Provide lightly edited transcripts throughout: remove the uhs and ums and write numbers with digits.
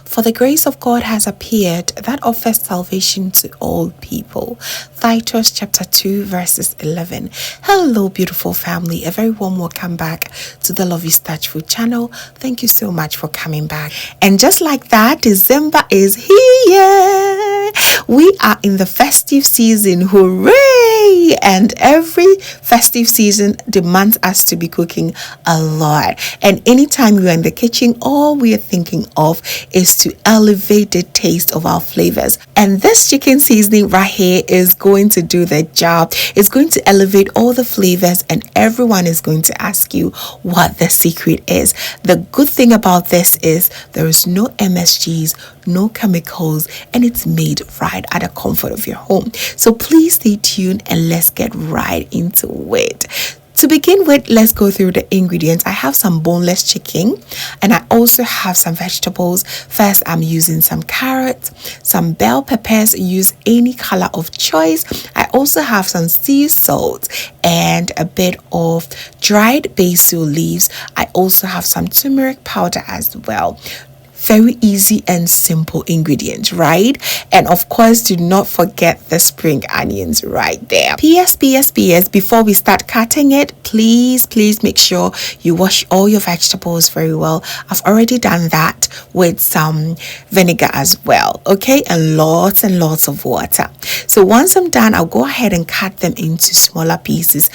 For the grace of God has appeared that offers salvation to all people. Titus chapter 2 verses 11. Hello beautiful family, a very warm welcome back to the Lovystouch food channel. Thank you so much for coming back. And just like that, December is here. We are in the festive season. Hooray! And every festive season demands us to be cooking a lot. And anytime we are in the kitchen, all we are thinking of is to elevate the taste of our flavors. And this chicken seasoning right here is going to do the job. It's going to elevate all the flavors, and everyone is going to ask you what the secret is. The good thing about this is there is no MSGs, no chemicals, and it's made right at the comfort of your home. So please stay tuned and let's get right into it. To begin with, let's go through the ingredients. I have some boneless chicken and I also have some vegetables. First, I'm using some carrots, some bell peppers, use any color of choice. I also have some sea salt and a bit of dried basil leaves. I also have some turmeric powder as well. Very easy and simple ingredients, right? And of course, do not forget the spring onions right there. PS, before we start cutting it, please make sure you wash all your vegetables very well. I've already done that with some vinegar as well, okay? And lots of water. So once I'm done, I'll go ahead and cut them into smaller pieces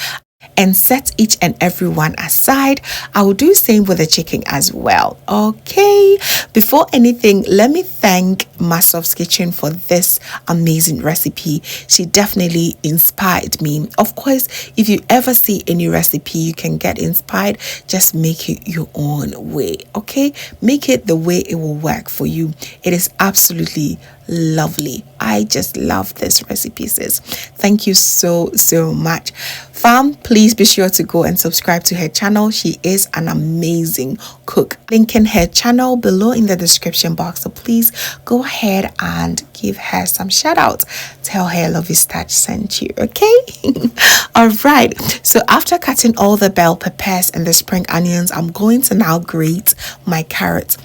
and set each and every one aside. I will do same with the chicken as well. Okay, before anything, let me thank Masov's Kitchen for this amazing recipe. She definitely inspired me. Of course, if you ever see any recipe you can get inspired, just make it your own way. Okay, make it the way it will work for you. It is absolutely lovely. I just love this recipe, sis. Thank you so much. Fam, please be sure to go and subscribe to her channel. She is an amazing cook. Linking her channel below in the description box. So please go ahead and give her some shout outs. Tell her Lovystouch sent you, okay? All right. So after cutting all the bell peppers and the spring onions, I'm going to now grate my carrots.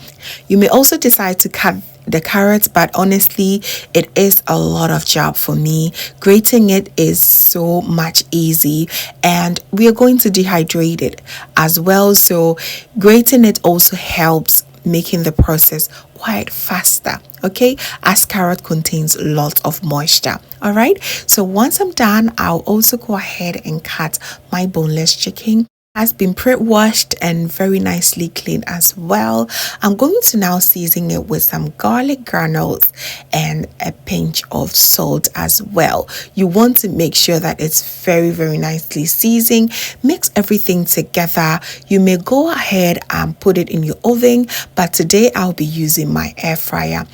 You may also decide to cut the carrots, but honestly it is a lot of job for me. Grating it is so much easy, and we are going to dehydrate it as well, so grating it also helps making the process quite faster, okay, as carrot contains lots of moisture. All right, so once I'm done, I'll also go ahead and cut my boneless chicken. Has been pre-washed and very nicely cleaned as well. I'm going to now season it with some garlic granules and a pinch of salt as well. You want to make sure that it's very nicely seasoned. Mix everything together. You may go ahead and put it in your oven, but today I'll be using my air fryer.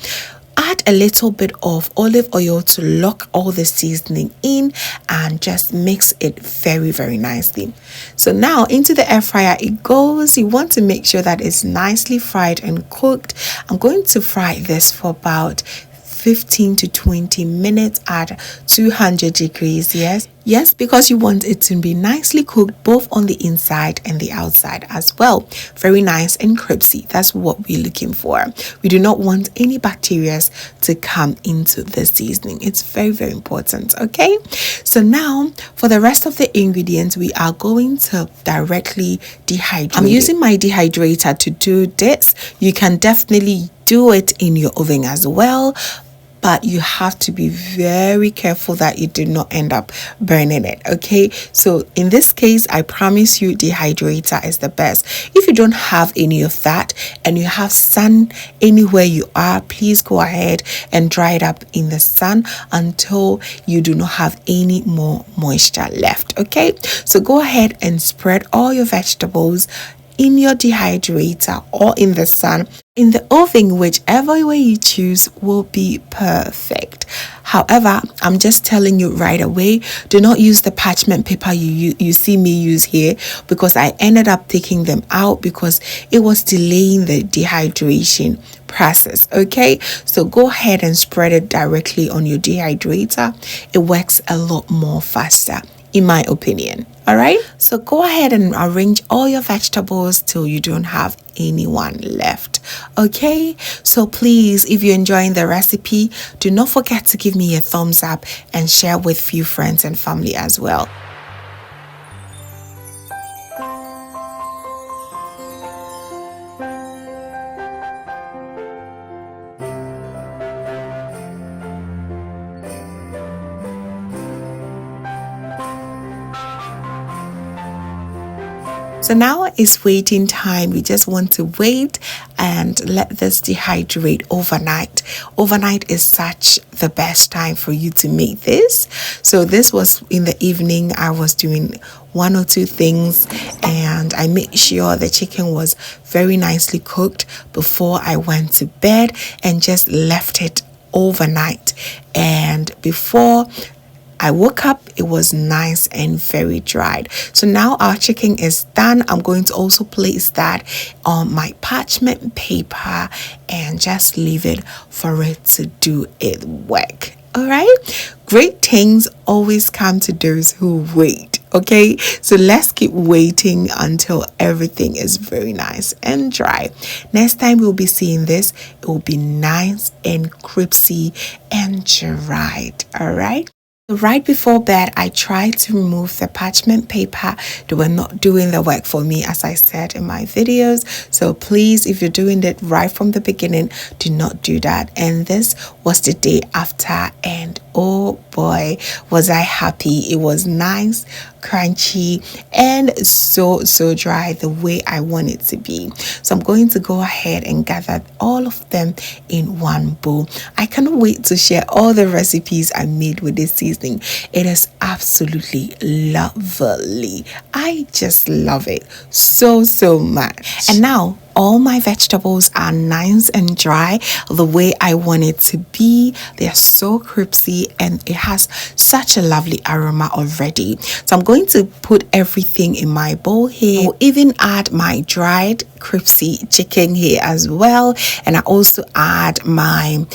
Add a little bit of olive oil to lock all the seasoning in and just mix it very nicely. So now into the air fryer it goes. You want to make sure that it's nicely fried and cooked. I'm going to fry this for about 15 to 20 minutes at 200 degrees. Yes, because you want it to be nicely cooked both on the inside and the outside as well. Very nice and crispy. That's what we're looking for. We do not want any bacteria to come into the seasoning. It's very important, okay? So now for the rest of the ingredients, we are going to directly dehydrate. I'm using my dehydrator to do this. You can definitely do it in your oven as well, but you have to be very careful that you do not end up burning it, okay? So in this case, I promise you dehydrator is the best. If you don't have any of that and you have sun anywhere you are, please go ahead and dry it up in the sun until you do not have any more moisture left, okay? So go ahead and spread all your vegetables in your dehydrator or in the sun. In the oven, whichever way you choose will be perfect. However, I'm just telling you right away, do not use the parchment paper you see me use here, because I ended up taking them out because it was delaying the dehydration process, okay? So go ahead and spread it directly on your dehydrator. It works a lot more faster, in my opinion. All right, so go ahead and arrange all your vegetables till you don't have anyone left. Okay, so please, if you're enjoying the recipe, do not forget to give me a thumbs up and share with few friends and family as well. So now it's waiting time. We just want to wait and let this dehydrate overnight. Overnight is such the best time for you to make this. So this was in the evening. I was doing one or two things and I made sure the chicken was very nicely cooked before I went to bed and just left it overnight. And before I woke up, it was nice and very dried. So now our chicken is done. I'm going to also place that on my parchment paper and just leave it for it to do its work. All right, great things always come to those who wait. Okay, so let's keep waiting until everything is very nice and dry. Next time we'll be seeing this, it will be nice and crispy and dried. All right. Right before bed, I tried to remove the parchment paper. They were not doing the work for me, as I said in my videos. So please, if you're doing it right from the beginning, do not do that. And this was the day after, and oh boy, was I happy. It was nice, crunchy, and so dry the way I want it to be. So I'm going to go ahead and gather all of them in one bowl. I cannot wait to share all the recipes I made with this seasoning. It is absolutely lovely. I just love it so much. And now all my vegetables are nice and dry the way I want it to be. They're so crispy and it has such a lovely aroma already. So I'm going to put everything in my bowl here. I'll even add my dried crispy chicken here as well. And I also add my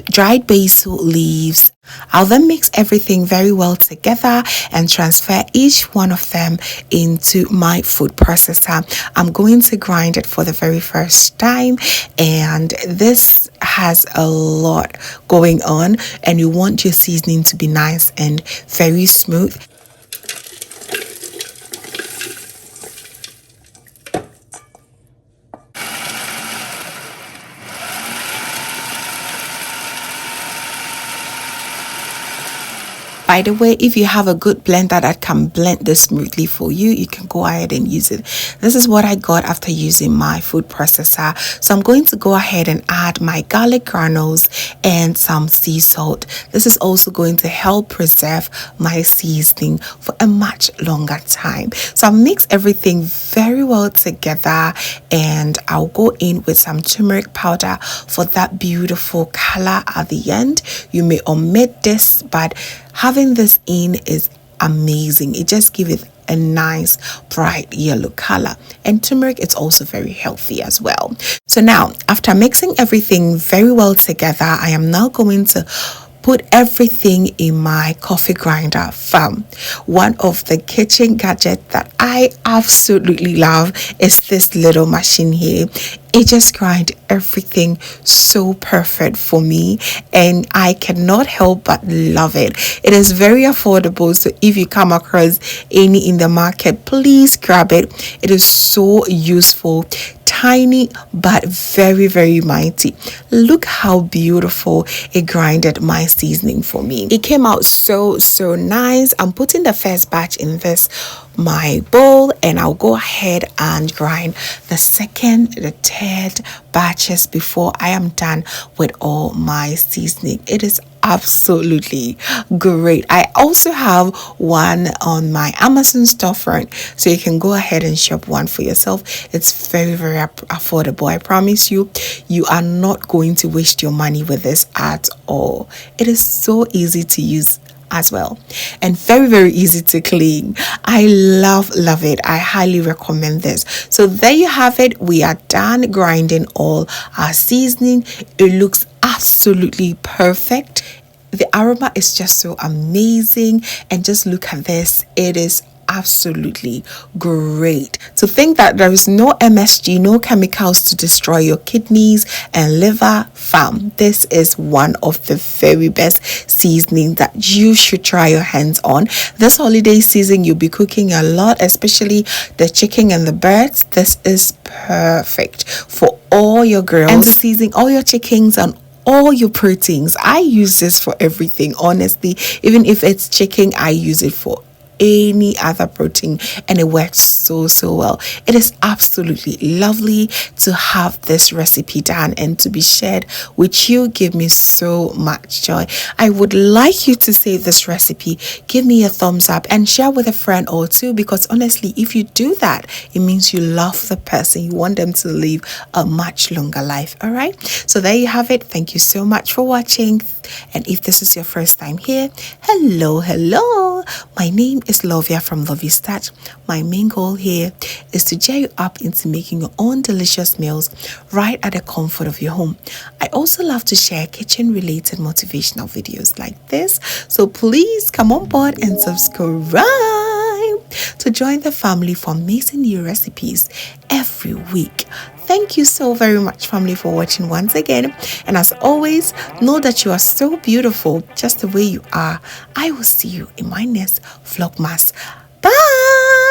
dried basil leaves. I'll then mix everything very well together and transfer each one of them into my food processor. I'm going to grind it for the very first time, and this has a lot going on, and you want your seasoning to be nice and very smooth. By the way, if you have a good blender that can blend this smoothly for you, you can go ahead and use it. This is what I got after using my food processor. So I'm going to go ahead and add my garlic granules and some sea salt. This is also going to help preserve my seasoning for a much longer time. So I'll mix everything very well together, and I'll go in with some turmeric powder for that beautiful color at the end. You may omit this, but having this in is amazing. It just gives it a nice bright yellow color, and turmeric is also very healthy as well. So now, after mixing everything very well together, I am now going to put everything in my coffee grinder farm. One of the kitchen gadgets that I absolutely love is this little machine here. It just grinds everything so perfect for me, and I cannot help but love it. It is very affordable, so if you come across any in the market, please grab it. It is so useful. Tiny but very mighty. Look how beautiful it grinded my seasoning for me. It came out so nice. I'm putting the first batch in this my bowl, and I'll go ahead and grind the second, the third batches before I am done with all my seasoning. It is absolutely great. I also have one on my Amazon storefront, so you can go ahead and shop one for yourself. It's very affordable. I promise you, you are not going to waste your money with this at all. It is so easy to use as well, and very easy to clean. I love it. I highly recommend this. So there you have it. We are done grinding all our seasoning. It looks absolutely perfect. The aroma is just so amazing, and just look at this. It is absolutely great. To think that there is no MSG, no chemicals to destroy your kidneys and liver, fam, this is one of the very best seasoning that you should try your hands on. This holiday season, you'll be cooking a lot, especially the chicken and the birds. This is perfect for all your girls and to season all your chickens and all your proteins. I use this for everything, honestly. Even if it's chicken, I use it for any other protein, and it works so well. It is absolutely lovely to have this recipe done and to be shared with you. Give me so much joy. I would like you to save this recipe, give me a thumbs up, and share with a friend or two, because honestly, if you do that, it means you love the person, you want them to live a much longer life. All right, so there you have it. Thank you so much for watching. And if this is your first time here, hello, my name is Lovia from Lovystouch. My main goal here is to cheer you up into making your own delicious meals right at the comfort of your home. I also love to share kitchen related motivational videos like this, so please come on board and subscribe to join the family for amazing new recipes every week. Thank you so very much, family, for watching once again. And as always, know that you are so beautiful just the way you are. I will see you in my next Vlogmas. Bye!